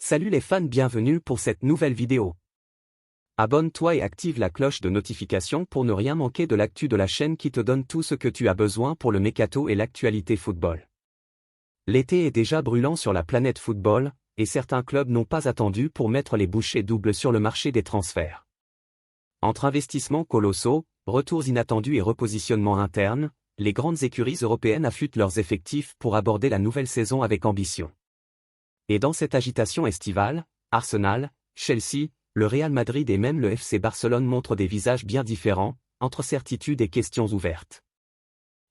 Salut les fans, bienvenue pour cette nouvelle vidéo. Abonne-toi et active la cloche de notification pour ne rien manquer de l'actu de la chaîne qui te donne tout ce que tu as besoin pour le mercato et l'actualité football. L'été est déjà brûlant sur la planète football, et certains clubs n'ont pas attendu pour mettre les bouchées doubles sur le marché des transferts. Entre investissements colossaux, retours inattendus et repositionnements internes, les grandes écuries européennes affûtent leurs effectifs pour aborder la nouvelle saison avec ambition. Et dans cette agitation estivale, Arsenal, Chelsea, le Real Madrid et même le FC Barcelone montrent des visages bien différents, entre certitudes et questions ouvertes.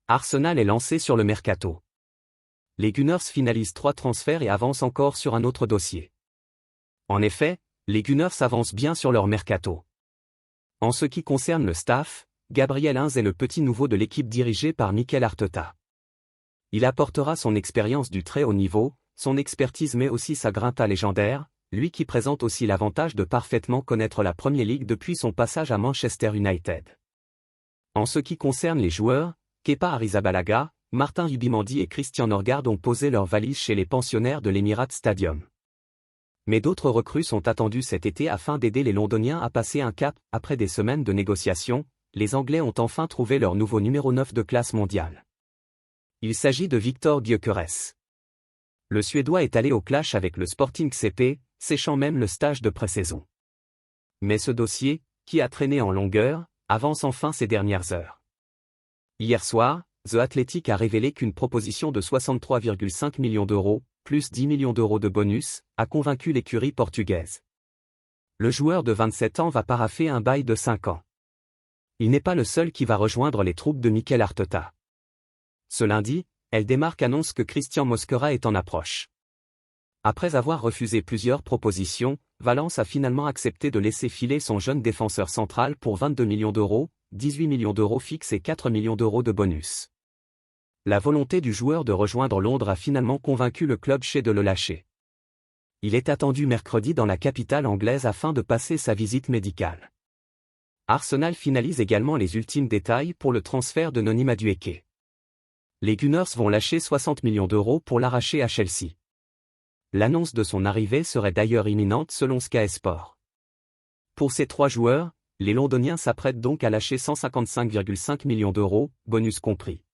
Arsenal est lancé sur le mercato. Les Gunners finalisent 3 transferts et avancent encore sur un autre dossier. En effet, les Gunners avancent bien sur leur mercato. En ce qui concerne le staff, Gabriel Heinze est le petit nouveau de l'équipe dirigée par Mikel Arteta. Il apportera son expérience du très haut niveau, son expertise mais aussi sa grinta légendaire, lui qui présente aussi l'avantage de parfaitement connaître la Premier League depuis son passage à Manchester United. En ce qui concerne les joueurs, Kepa Arrizabalaga, Martin Zubimendi et Christian Norgard ont posé leurs valises chez les pensionnaires de l'Emirates Stadium. Mais d'autres recrues sont attendues cet été afin d'aider les Londoniens à passer un cap. Après des semaines de négociations, les Anglais ont enfin trouvé leur nouveau numéro 9 de classe mondiale. Il s'agit de Victor Gyökeres. Le Suédois est allé au clash avec le Sporting CP, séchant même le stage de pré-saison. Mais ce dossier, qui a traîné en longueur, avance enfin ces dernières heures. Hier soir, The Athletic a révélé qu'une proposition de 63,5 millions d'euros, plus 10 millions d'euros de bonus, a convaincu l'écurie portugaise. Le joueur de 27 ans va paraffer un bail de 5 ans. Il n'est pas le seul qui va rejoindre les troupes de Mikel Arteta. Ce lundi, Elle Démarque annonce que Christian Mosquera est en approche. Après avoir refusé plusieurs propositions, Valence a finalement accepté de laisser filer son jeune défenseur central pour 22 millions d'euros, 18 millions d'euros fixes et 4 millions d'euros de bonus. La volonté du joueur de rejoindre Londres a finalement convaincu le club de le lâcher. Il est attendu mercredi dans la capitale anglaise afin de passer sa visite médicale. Arsenal finalise également les ultimes détails pour le transfert de Noni Madueke. Les Gunners vont lâcher 60 millions d'euros pour l'arracher à Chelsea. L'annonce de son arrivée serait d'ailleurs imminente selon Sky Sport. Pour ces 3 joueurs, les Londoniens s'apprêtent donc à lâcher 155,5 millions d'euros, bonus compris.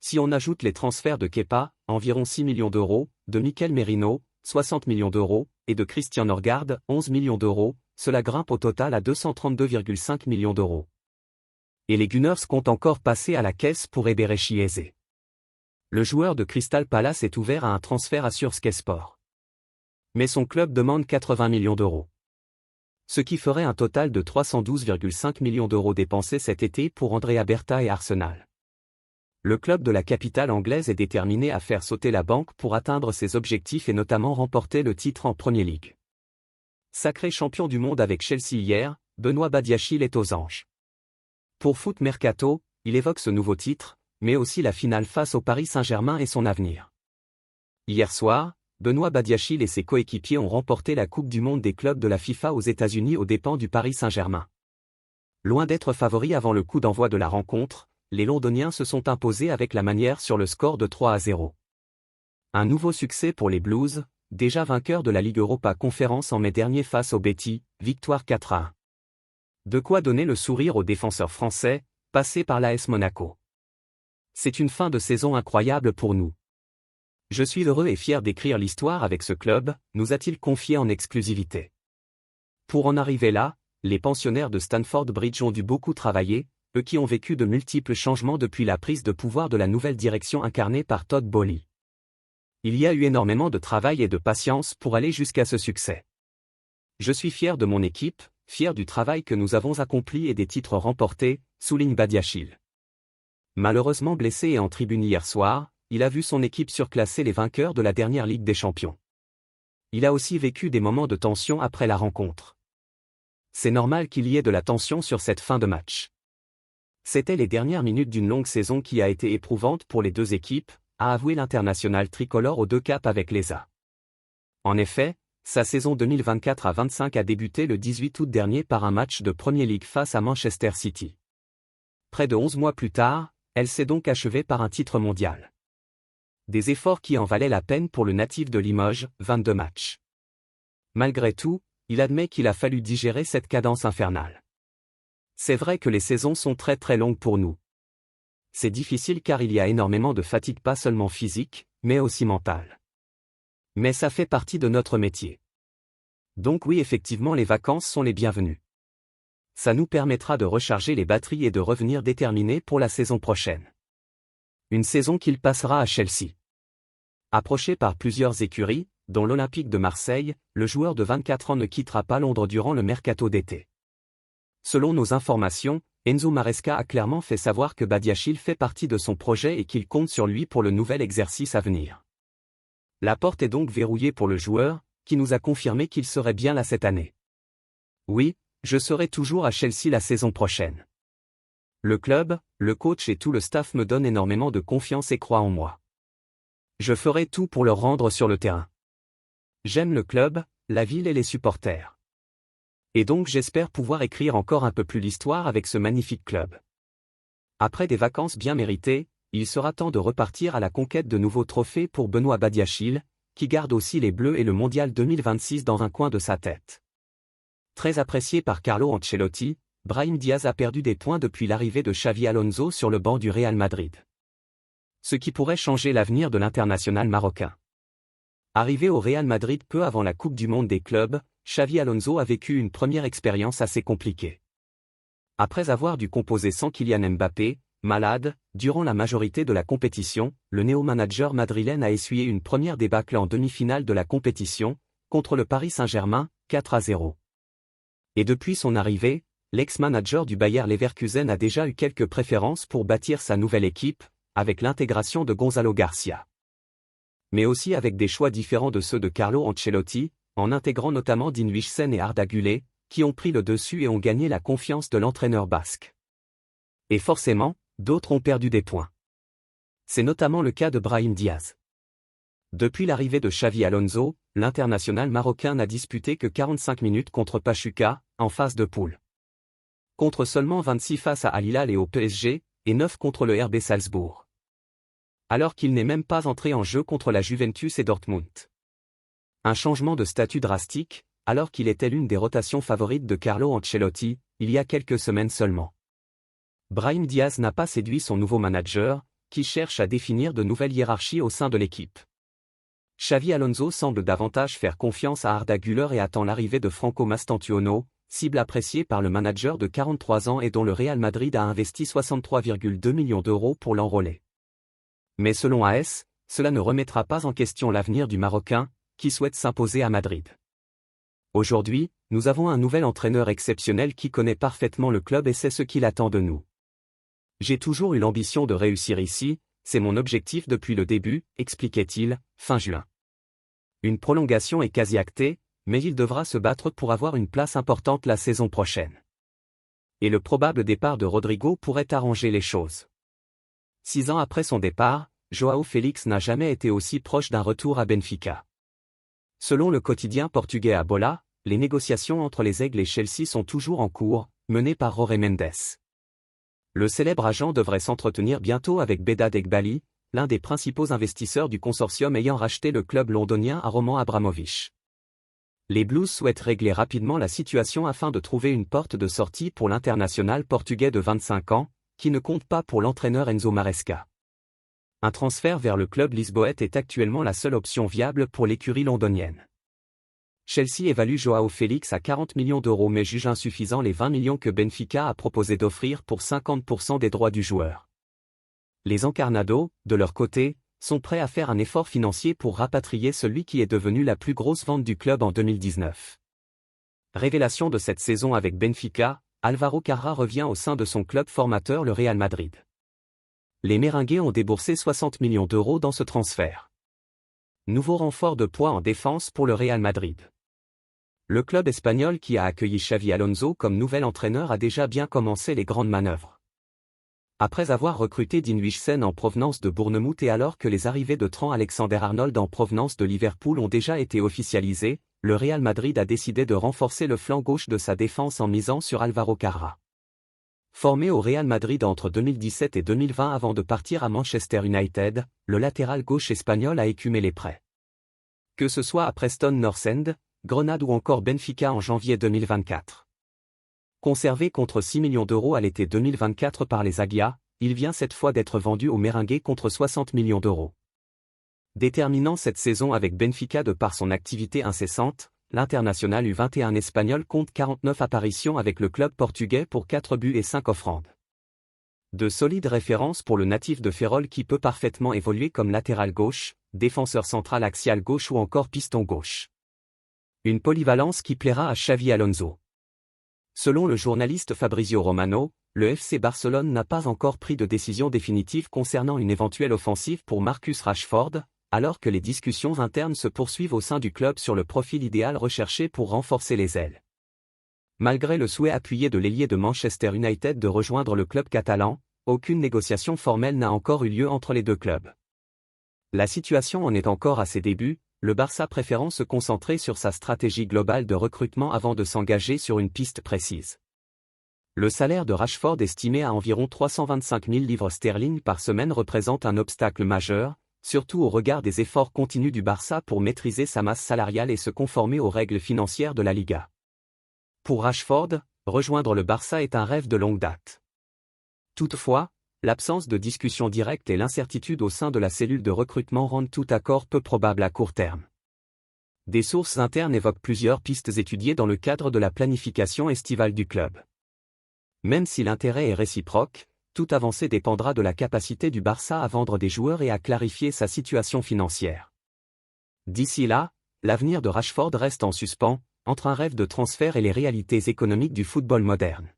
Si on ajoute les transferts de Kepa, environ 6 millions d'euros, de Mikel Merino, 60 millions d'euros, et de Christian Norgard, 11 millions d'euros, cela grimpe au total à 232,5 millions d'euros. Et les Gunners comptent encore passer à la caisse pour Eberechi Eze. Le joueur de Crystal Palace est ouvert à un transfert assure Sky Sport. Mais son club demande 80 millions d'euros. Ce qui ferait un total de 312,5 millions d'euros dépensés cet été pour Andrea Berta et Arsenal. Le club de la capitale anglaise est déterminé à faire sauter la banque pour atteindre ses objectifs et notamment remporter le titre en Premier League. Sacré champion du monde avec Chelsea hier, Benoît Badiachil est aux anges. Pour Foot Mercato, il évoque ce nouveau titre, mais aussi la finale face au Paris Saint-Germain et son avenir. Hier soir, Benoît Badiachil et ses coéquipiers ont remporté la Coupe du monde des clubs de la FIFA aux États-Unis aux dépens du Paris Saint-Germain. Loin d'être favoris avant le coup d'envoi de la rencontre, les Londoniens se sont imposés avec la manière sur le score de 3-0. Un nouveau succès pour les Blues, déjà vainqueurs de la Ligue Europa Conférence en mai dernier face au Betis, victoire 4-1. De quoi donner le sourire aux défenseurs français, passés par l'AS Monaco. C'est une fin de saison incroyable pour nous. Je suis heureux et fier d'écrire l'histoire avec ce club, nous a-t-il confié en exclusivité. Pour en arriver là, les pensionnaires de Stamford Bridge ont dû beaucoup travailler, eux qui ont vécu de multiples changements depuis la prise de pouvoir de la nouvelle direction incarnée par Todd Boehly. Il y a eu énormément de travail et de patience pour aller jusqu'à ce succès. Je suis fier de mon équipe, fier du travail que nous avons accompli et des titres remportés, souligne Badiachil. Malheureusement blessé et en tribune hier soir, il a vu son équipe surclasser les vainqueurs de la dernière Ligue des Champions. Il a aussi vécu des moments de tension après la rencontre. C'est normal qu'il y ait de la tension sur cette fin de match. C'était les dernières minutes d'une longue saison qui a été éprouvante pour les 2 équipes, a avoué l'international tricolore aux 2 caps avec l'ESA. En effet, sa saison 2024-25 a débuté le 18 août dernier par un match de Premier League face à Manchester City. Près de 11 mois plus tard, elle s'est donc achevée par un titre mondial. Des efforts qui en valaient la peine pour le natif de Limoges, 22 matchs. Malgré tout, il admet qu'il a fallu digérer cette cadence infernale. C'est vrai que les saisons sont très longues pour nous. C'est difficile car il y a énormément de fatigue pas seulement physique, mais aussi mentale. Mais ça fait partie de notre métier. Donc oui, effectivement, les vacances sont les bienvenues. Ça nous permettra de recharger les batteries et de revenir déterminés pour la saison prochaine. Une saison qu'il passera à Chelsea. Approché par plusieurs écuries, dont l'Olympique de Marseille, le joueur de 24 ans ne quittera pas Londres durant le mercato d'été. Selon nos informations, Enzo Maresca a clairement fait savoir que Badiachile fait partie de son projet et qu'il compte sur lui pour le nouvel exercice à venir. La porte est donc verrouillée pour le joueur, qui nous a confirmé qu'il serait bien là cette année. Oui, je serai toujours à Chelsea la saison prochaine. Le club, le coach et tout le staff me donnent énormément de confiance et croient en moi. Je ferai tout pour leur rendre sur le terrain. J'aime le club, la ville et les supporters. Et donc j'espère pouvoir écrire encore un peu plus l'histoire avec ce magnifique club. Après des vacances bien méritées, il sera temps de repartir à la conquête de nouveaux trophées pour Benoît Badiachile, qui garde aussi les Bleus et le Mondial 2026 dans un coin de sa tête. Très apprécié par Carlo Ancelotti, Brahim Diaz a perdu des points depuis l'arrivée de Xavi Alonso sur le banc du Real Madrid. Ce qui pourrait changer l'avenir de l'international marocain. Arrivé au Real Madrid peu avant la Coupe du Monde des clubs, Xavi Alonso a vécu une première expérience assez compliquée. Après avoir dû composer sans Kylian Mbappé, malade, durant la majorité de la compétition, le néo-manager madrilène a essuyé une première débâcle en demi-finale de la compétition, contre le Paris Saint-Germain, 4-0. Et depuis son arrivée, l'ex-manager du Bayer Leverkusen a déjà eu quelques préférences pour bâtir sa nouvelle équipe, avec l'intégration de Gonzalo Garcia. Mais aussi avec des choix différents de ceux de Carlo Ancelotti, en intégrant notamment Dean Huijsen et Arda Güler, qui ont pris le dessus et ont gagné la confiance de l'entraîneur basque. Et forcément, d'autres ont perdu des points. C'est notamment le cas de Brahim Diaz. Depuis l'arrivée de Xavi Alonso, l'international marocain n'a disputé que 45 minutes contre Pachuca, en phase de poule. Contre seulement 26 face à Al Hilal et au PSG, et 9 contre le RB Salzbourg. Alors qu'il n'est même pas entré en jeu contre la Juventus et Dortmund. Un changement de statut drastique, alors qu'il était l'une des rotations favorites de Carlo Ancelotti, il y a quelques semaines seulement. Brahim Diaz n'a pas séduit son nouveau manager, qui cherche à définir de nouvelles hiérarchies au sein de l'équipe. Xavi Alonso semble davantage faire confiance à Arda Güler et attend l'arrivée de Franco Mastantuono, cible appréciée par le manager de 43 ans et dont le Real Madrid a investi 63,2 millions d'euros pour l'enrôler. Mais selon AS, cela ne remettra pas en question l'avenir du Marocain, qui souhaite s'imposer à Madrid. Aujourd'hui, nous avons un nouvel entraîneur exceptionnel qui connaît parfaitement le club et sait ce qu'il attend de nous. J'ai toujours eu l'ambition de réussir ici, c'est mon objectif depuis le début, expliquait-il, fin juin. Une prolongation est quasi actée, mais il devra se battre pour avoir une place importante la saison prochaine. Et le probable départ de Rodrigo pourrait arranger les choses. 6 ans après son départ, João Félix n'a jamais été aussi proche d'un retour à Benfica. Selon le quotidien portugais A Bola, les négociations entre les Aigles et Chelsea sont toujours en cours, menées par Jorge Mendes. Le célèbre agent devrait s'entretenir bientôt avec Bedad Eghbali, l'un des principaux investisseurs du consortium ayant racheté le club londonien à Roman Abramovich. Les Blues souhaitent régler rapidement la situation afin de trouver une porte de sortie pour l'international portugais de 25 ans, qui ne compte pas pour l'entraîneur Enzo Maresca. Un transfert vers le club lisboète est actuellement la seule option viable pour l'écurie londonienne. Chelsea évalue João Félix à 40 millions d'euros mais juge insuffisant les 20 millions que Benfica a proposé d'offrir pour 50% des droits du joueur. Les Encarnados, de leur côté, sont prêts à faire un effort financier pour rapatrier celui qui est devenu la plus grosse vente du club en 2019. Révélation de cette saison avec Benfica, Álvaro Carra revient au sein de son club formateur le Real Madrid. Les Merengues ont déboursé 60 millions d'euros dans ce transfert. Nouveau renfort de poids en défense pour le Real Madrid. Le club espagnol qui a accueilli Xavi Alonso comme nouvel entraîneur a déjà bien commencé les grandes manœuvres. Après avoir recruté Dean Huijsen en provenance de Bournemouth et alors que les arrivées de Trent Alexander-Arnold en provenance de Liverpool ont déjà été officialisées, le Real Madrid a décidé de renforcer le flanc gauche de sa défense en misant sur Álvaro Carra. Formé au Real Madrid entre 2017 et 2020 avant de partir à Manchester United, le latéral gauche espagnol a écumé les prêts. Que ce soit à Preston North End, Grenade ou encore Benfica en janvier 2024. Conservé contre 6 millions d'euros à l'été 2024 par les Águias, il vient cette fois d'être vendu au Merengue contre 60 millions d'euros. Déterminant cette saison avec Benfica de par son activité incessante, l'international U21 espagnol compte 49 apparitions avec le club portugais pour 4 buts et 5 offrandes. De solides références pour le natif de Ferrol qui peut parfaitement évoluer comme latéral gauche, défenseur central axial gauche ou encore piston gauche. Une polyvalence qui plaira à Xavi Alonso. Selon le journaliste Fabrizio Romano, le FC Barcelone n'a pas encore pris de décision définitive concernant une éventuelle offensive pour Marcus Rashford, alors que les discussions internes se poursuivent au sein du club sur le profil idéal recherché pour renforcer les ailes. Malgré le souhait appuyé de l'ailier de Manchester United de rejoindre le club catalan, aucune négociation formelle n'a encore eu lieu entre les deux clubs. La situation en est encore à ses débuts, le Barça préférant se concentrer sur sa stratégie globale de recrutement avant de s'engager sur une piste précise. Le salaire de Rashford estimé à environ 325 000 livres sterling par semaine représente un obstacle majeur, surtout au regard des efforts continus du Barça pour maîtriser sa masse salariale et se conformer aux règles financières de la Liga. Pour Rashford, rejoindre le Barça est un rêve de longue date. Toutefois, l'absence de discussion directe et l'incertitude au sein de la cellule de recrutement rendent tout accord peu probable à court terme. Des sources internes évoquent plusieurs pistes étudiées dans le cadre de la planification estivale du club. Même si l'intérêt est réciproque, toute avancée dépendra de la capacité du Barça à vendre des joueurs et à clarifier sa situation financière. D'ici là, l'avenir de Rashford reste en suspens, entre un rêve de transfert et les réalités économiques du football moderne.